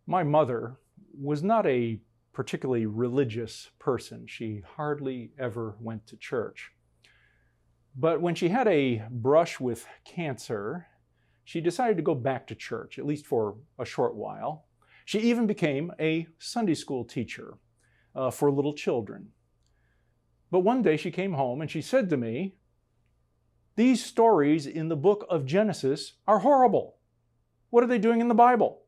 My mother was not a particularly religious person. She hardly ever went to church. But when she had a brush with cancer, she decided to go back to church, at least for a short while. She even became a Sunday school teacher for little children. But one day she came home and she said to me, "These stories in the book of Genesis are horrible. What are they doing in the Bible?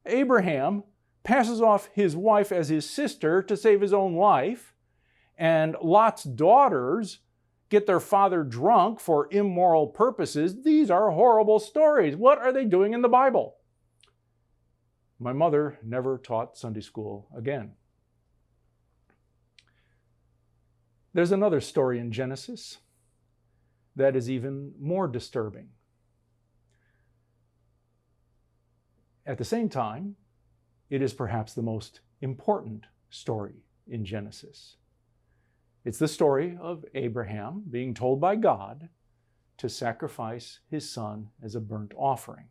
Abraham passes off his wife as his sister to save his own life, and Lot's daughters get their father drunk for immoral purposes. These are horrible stories. What are they doing in the Bible?" My mother never taught Sunday school again. There's another story in Genesis that is even more disturbing. At the same time, it is perhaps the most important story in Genesis. It's the story of Abraham being told by God to sacrifice his son as a burnt offering.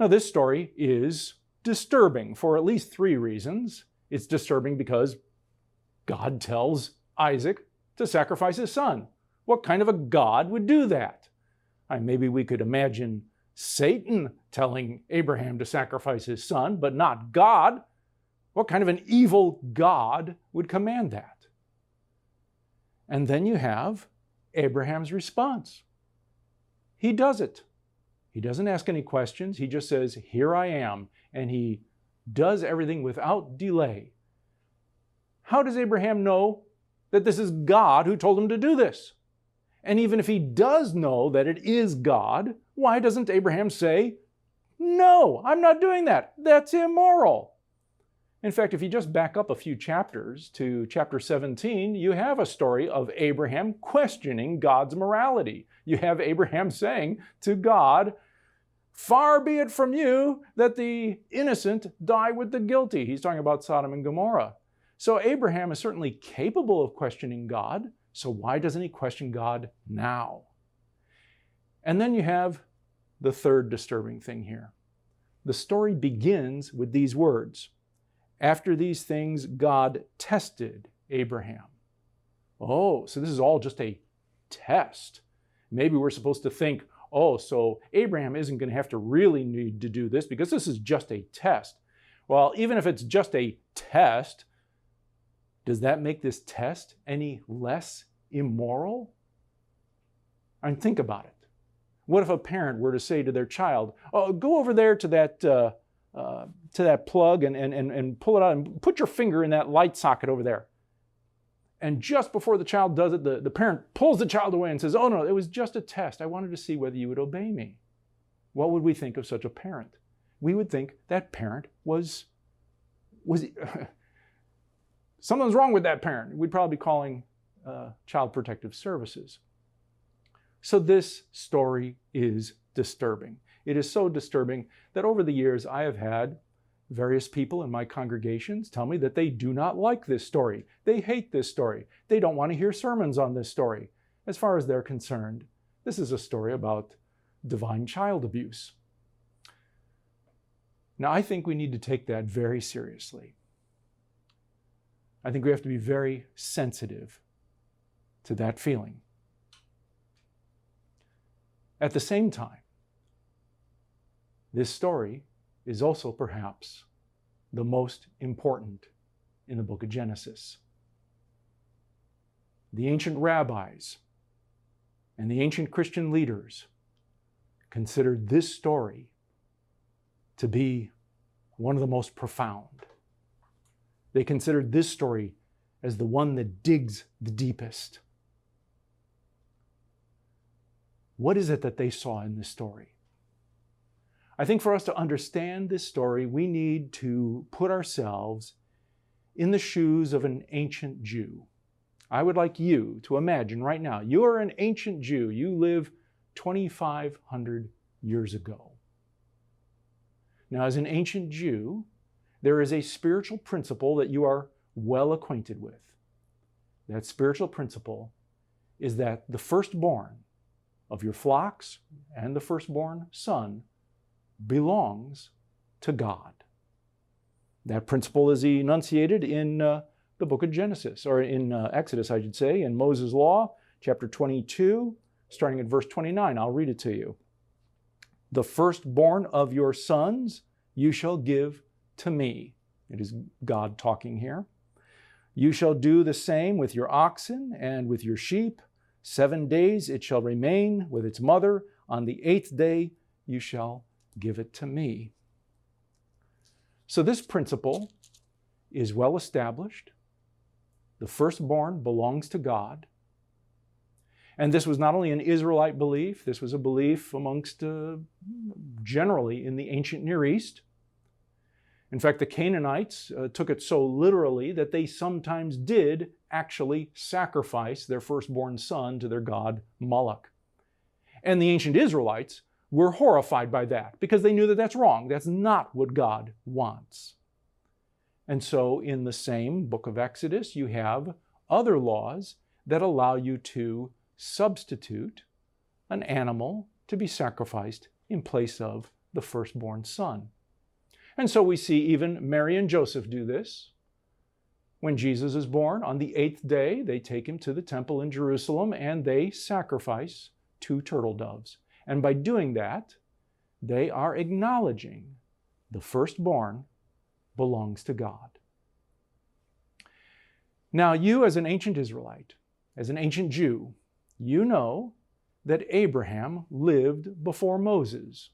Now, this story is disturbing for at least three reasons. It's disturbing because God tells Isaac to sacrifice his son. What kind of a God would do that? Maybe we could imagine Satan telling Abraham to sacrifice his son, but not God. What kind of an evil God would command that? And then you have Abraham's response. He does it. He doesn't ask any questions. He just says, "Here I am." And he does everything without delay. How does Abraham know that this is God who told him to do this? And even if he does know that it is God, why doesn't Abraham say, "No, I'm not doing that. That's immoral"? In fact, if you just back up a few chapters to chapter 17, you have a story of Abraham questioning God's morality. You have Abraham saying to God, "Far be it from you that the innocent die with the guilty." He's talking about Sodom and Gomorrah. So Abraham is certainly capable of questioning God. So why doesn't he question God now? And then you have the third disturbing thing here. The story begins with these words, "After these things, God tested Abraham." Oh, so this is all just a test. Maybe we're supposed to think, oh, so Abraham isn't going to have to really need to do this because this is just a test. Well, even if it's just a test, does that make this test any less immoral? I mean, think about it. What if a parent were to say to their child, "Oh, go over there to that plug and pull it out and put your finger in that light socket over there." And just before the child does it, the parent pulls the child away and says, "Oh no, it was just a test. I wanted to see whether you would obey me." What would we think of such a parent? We would think that parent was something's wrong with that parent. We'd probably be calling Child Protective Services. So this story is disturbing. It is so disturbing that over the years I have had various people in my congregations tell me that they do not like this story. They hate this story. They don't want to hear sermons on this story. As far as they're concerned, this is a story about divine child abuse. Now, I think we need to take that very seriously. I think we have to be very sensitive to that feeling. At the same time, this story is also perhaps the most important in the book of Genesis. The ancient rabbis and the ancient Christian leaders considered this story to be one of the most profound. They considered this story as the one that digs the deepest. What is it that they saw in this story? I think for us to understand this story, we need to put ourselves in the shoes of an ancient Jew. I would like you to imagine right now, you are an ancient Jew. You live 2,500 years ago. Now, as an ancient Jew, there is a spiritual principle that you are well acquainted with. That spiritual principle is that the firstborn of your flocks and the firstborn son belongs to God. That principle is enunciated in the book of Genesis, or in Exodus, I should say, in Moses' Law, chapter 22, starting at verse 29. I'll read it to you. The firstborn of your sons you shall give to me. It is God talking here. You shall do the same with your oxen and with your sheep. 7 days it shall remain with its mother. On the 8th day you shall give it to me. So this principle is well established. The firstborn belongs to God. And this was not only an Israelite belief, this was a belief amongst generally in the ancient Near East. In fact, the Canaanites took it so literally that they sometimes did actually sacrifice their firstborn son to their god Moloch. And the ancient Israelites were horrified by that because they knew that that's wrong. That's not what God wants. And so in the same book of Exodus, you have other laws that allow you to substitute an animal to be sacrificed in place of the firstborn son. And so we see even Mary and Joseph do this. When Jesus is born, on the 8th day, they take him to the temple in Jerusalem and they sacrifice 2 turtle doves. And by doing that, they are acknowledging the firstborn belongs to God. Now, you as an ancient Israelite, as an ancient Jew, you know that Abraham lived before Moses.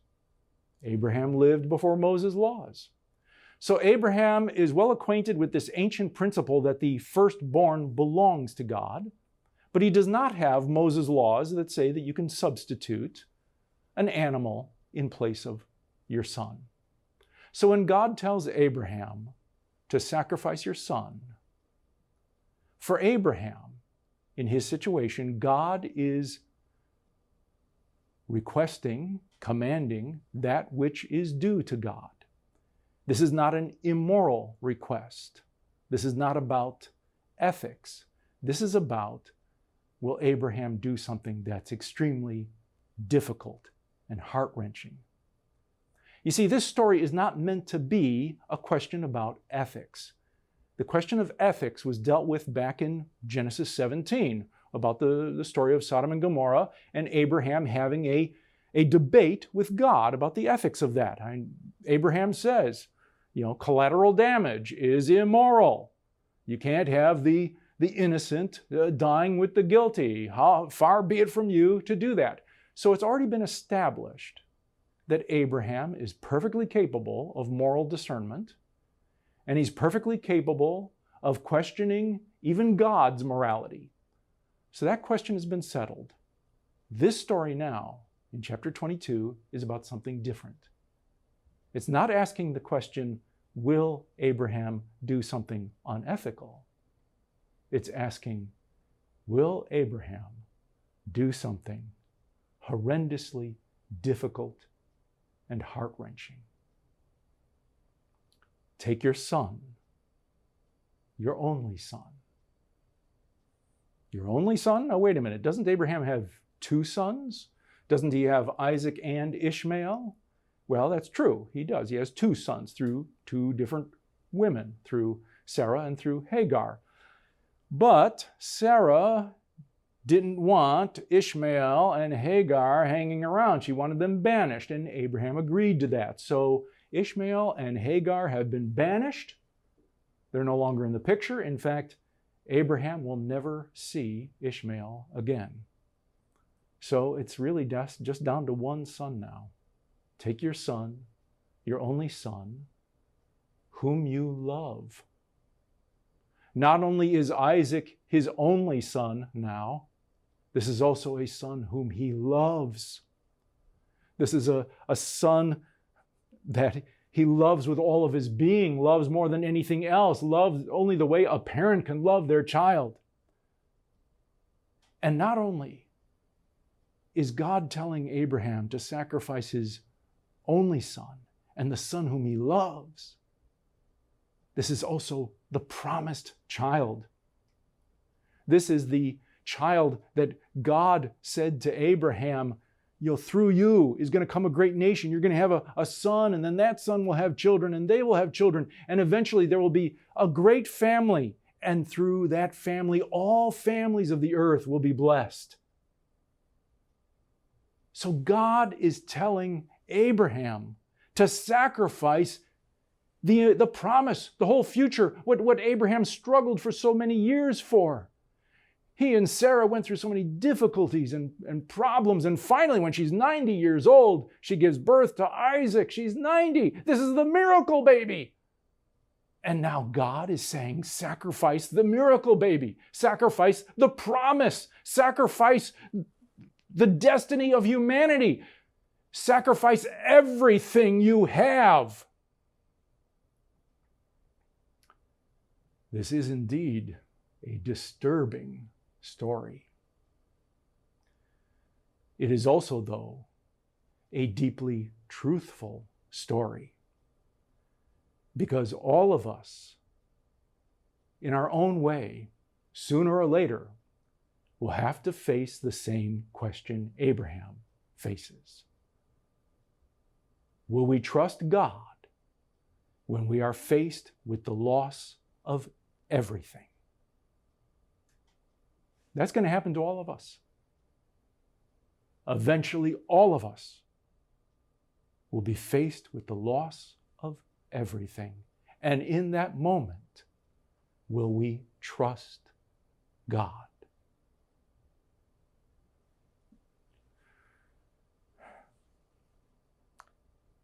Abraham lived before Moses' laws. So Abraham is well acquainted with this ancient principle that the firstborn belongs to God, but he does not have Moses' laws that say that you can substitute an animal in place of your son. So when God tells Abraham to sacrifice your son, for Abraham, in his situation, God is requesting, commanding that which is due to God. This is not an immoral request. This is not about ethics. This is about, will Abraham do something that's extremely difficult and heart-wrenching? You see, this story is not meant to be a question about ethics. The question of ethics was dealt with back in Genesis 17, about the story of Sodom and Gomorrah and Abraham having a debate with God about the ethics of that. Abraham says, collateral damage is immoral. You can't have the innocent dying with the guilty. How far be it from you to do that? So it's already been established that Abraham is perfectly capable of moral discernment, and he's perfectly capable of questioning even God's morality. So that question has been settled. This story now, in chapter 22, is about something different. It's not asking the question, will Abraham do something unethical? It's asking, will Abraham do something horrendously difficult and heart-wrenching? Take your son, your only son. Your only son? Now, wait a minute. Doesn't Abraham have 2 sons? Doesn't he have Isaac and Ishmael? Well, that's true. He does. He has 2 sons through 2 different women, through Sarah and through Hagar. But Sarah didn't want Ishmael and Hagar hanging around. She wanted them banished, and Abraham agreed to that. So Ishmael and Hagar have been banished. They're no longer in the picture. In fact, Abraham will never see Ishmael again. So it's really just down to 1 son now. Take your son, your only son, whom you love. Not only is Isaac his only son now, this is also a son whom he loves. This is a son that he loves with all of his being, loves more than anything else, loves only the way a parent can love their child. And not only is God telling Abraham to sacrifice his only son and the son whom he loves, this is also the promised child. This is the child that God said to Abraham, through you is going to come a great nation. You're going to have a son, and then that son will have children, and they will have children. And eventually there will be a great family. And through that family, all families of the earth will be blessed. So God is telling Abraham to sacrifice the promise, the whole future, what Abraham struggled for so many years for. He and Sarah went through so many difficulties and problems, and finally, when she's 90 years old, she gives birth to Isaac. She's 90. This is the miracle baby. And now God is saying, sacrifice the miracle baby, sacrifice the promise, sacrifice the destiny of humanity, sacrifice everything you have. This is indeed a disturbing story. It is also, though, a deeply truthful story. Because all of us, in our own way, sooner or later, will have to face the same question Abraham faces. Will we trust God when we are faced with the loss of everything? That's going to happen to all of us. Eventually, all of us will be faced with the loss of everything. And in that moment, will we trust God?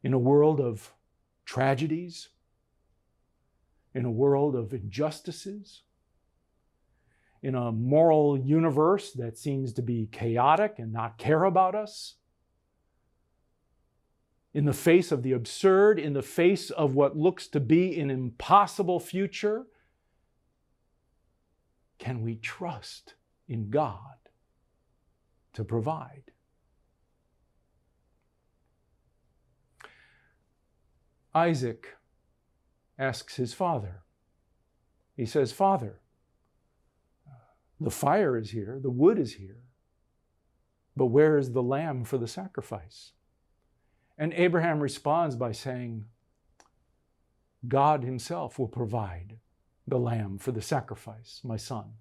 In a world of tragedies, in a world of injustices, in a moral universe that seems to be chaotic and not care about us, in the face of the absurd, in the face of what looks to be an impossible future, can we trust in God to provide? Isaac asks his father. He says, "Father, the fire is here, the wood is here, but where is the lamb for the sacrifice?" And Abraham responds by saying, "God himself will provide the lamb for the sacrifice, my son."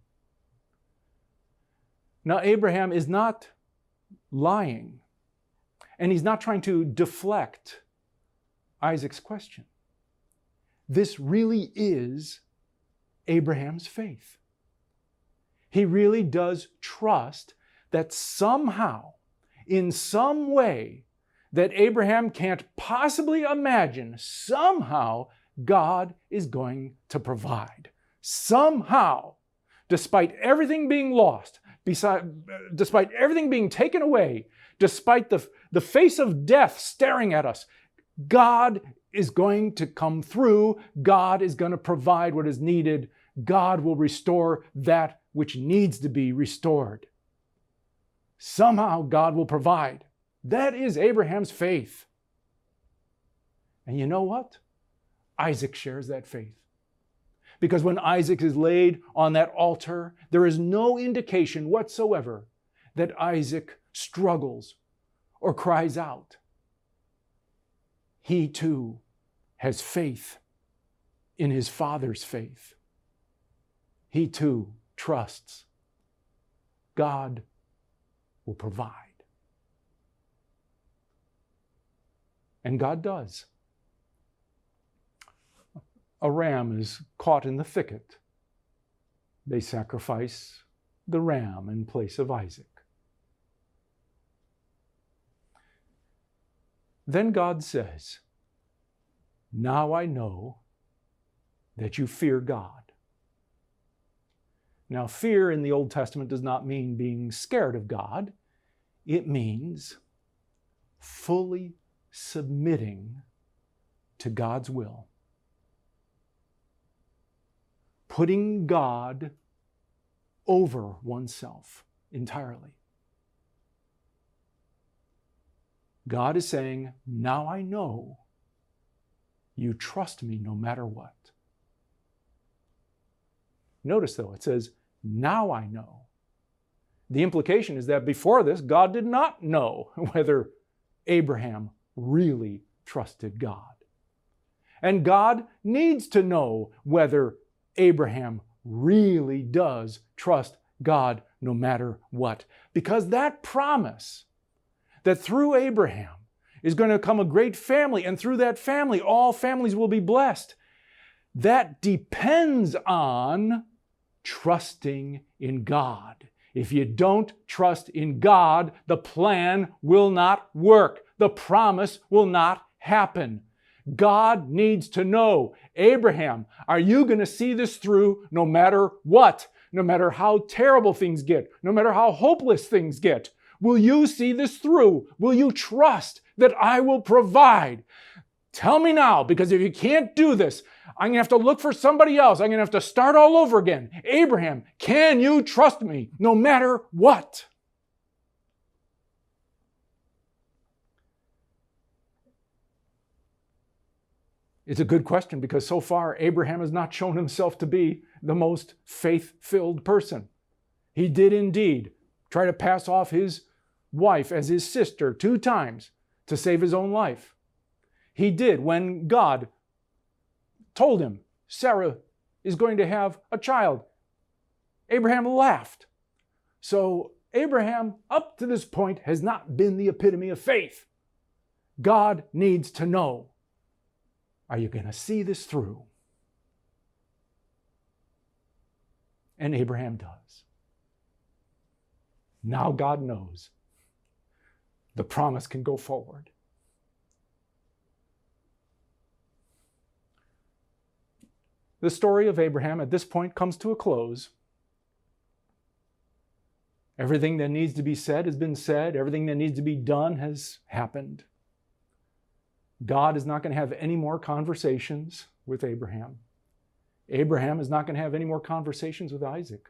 Now, Abraham is not lying, and he's not trying to deflect Isaac's question. This really is Abraham's faith. He really does trust that somehow, in some way that Abraham can't possibly imagine, somehow God is going to provide. Somehow, despite everything being lost, despite everything being taken away, despite the face of death staring at us, God is going to come through. God is going to provide what is needed. God will restore that which needs to be restored. Somehow God will provide. That is Abraham's faith. And you know what? Isaac shares that faith. Because when Isaac is laid on that altar, there is no indication whatsoever that Isaac struggles or cries out. He too has faith in his father's faith. He too trusts God will provide. And God does. A ram is caught in the thicket. They sacrifice the ram in place of Isaac. Then God says, "Now I know that you fear God." Now, fear in the Old Testament does not mean being scared of God. It means fully submitting to God's will. Putting God over oneself entirely. God is saying, "Now I know you trust me no matter what." Notice though, it says, "Now I know." The implication is that before this, God did not know whether Abraham really trusted God. And God needs to know whether Abraham really does trust God no matter what. Because that promise that through Abraham is going to come a great family, and through that family, all families will be blessed, that depends on trusting in God. If you don't trust in God, the plan will not work. The promise will not happen. God needs to know, Abraham, are you going to see this through no matter what? No matter how terrible things get, no matter how hopeless things get? Will you see this through? Will you trust that I will provide? Tell me now, because if you can't do this, I'm going to have to look for somebody else. I'm going to have to start all over again. Abraham, can you trust me no matter what? It's a good question because so far Abraham has not shown himself to be the most faith-filled person. He did indeed try to pass off his wife as his sister 2 times to save his own life. He did when God told him Sarah is going to have a child. Abraham laughed. So Abraham, up to this point, has not been the epitome of faith. God needs to know, are you going to see this through? And Abraham does. Now God knows. The promise can go forward. The story of Abraham at this point comes to a close. Everything that needs to be said has been said. Everything that needs to be done has happened. God is not going to have any more conversations with Abraham. Abraham is not going to have any more conversations with Isaac.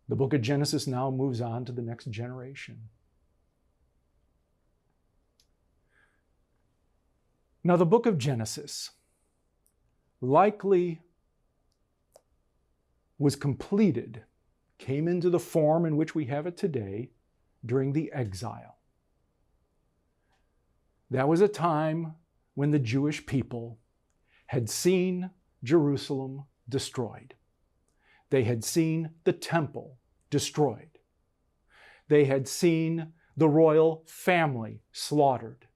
The book of Genesis now moves on to the next generation. Now, the book of Genesis likely was completed, came into the form in which we have it today during the exile. That was a time when the Jewish people had seen Jerusalem destroyed. They had seen the temple destroyed. They had seen the royal family slaughtered.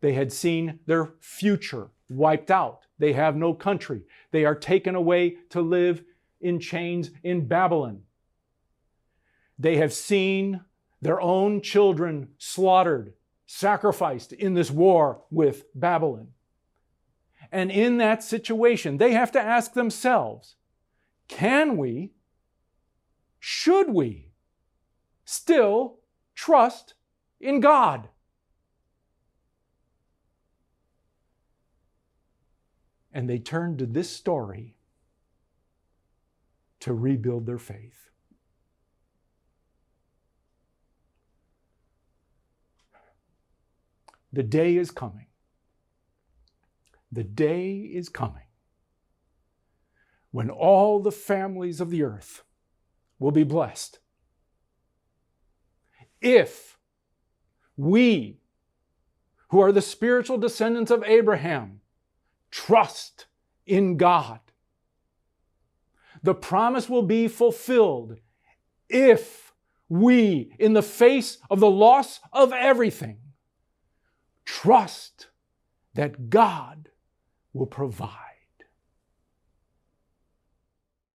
They had seen their future wiped out. They have no country. They are taken away to live in chains in Babylon. They have seen their own children slaughtered, sacrificed in this war with Babylon. And in that situation, they have to ask themselves, can we, should we still trust in God? And they turned to this story to rebuild their faith. The day is coming. The day is coming when all the families of the earth will be blessed. If we, who are the spiritual descendants of Abraham, trust in God, the promise will be fulfilled if we, in the face of the loss of everything, trust that God will provide.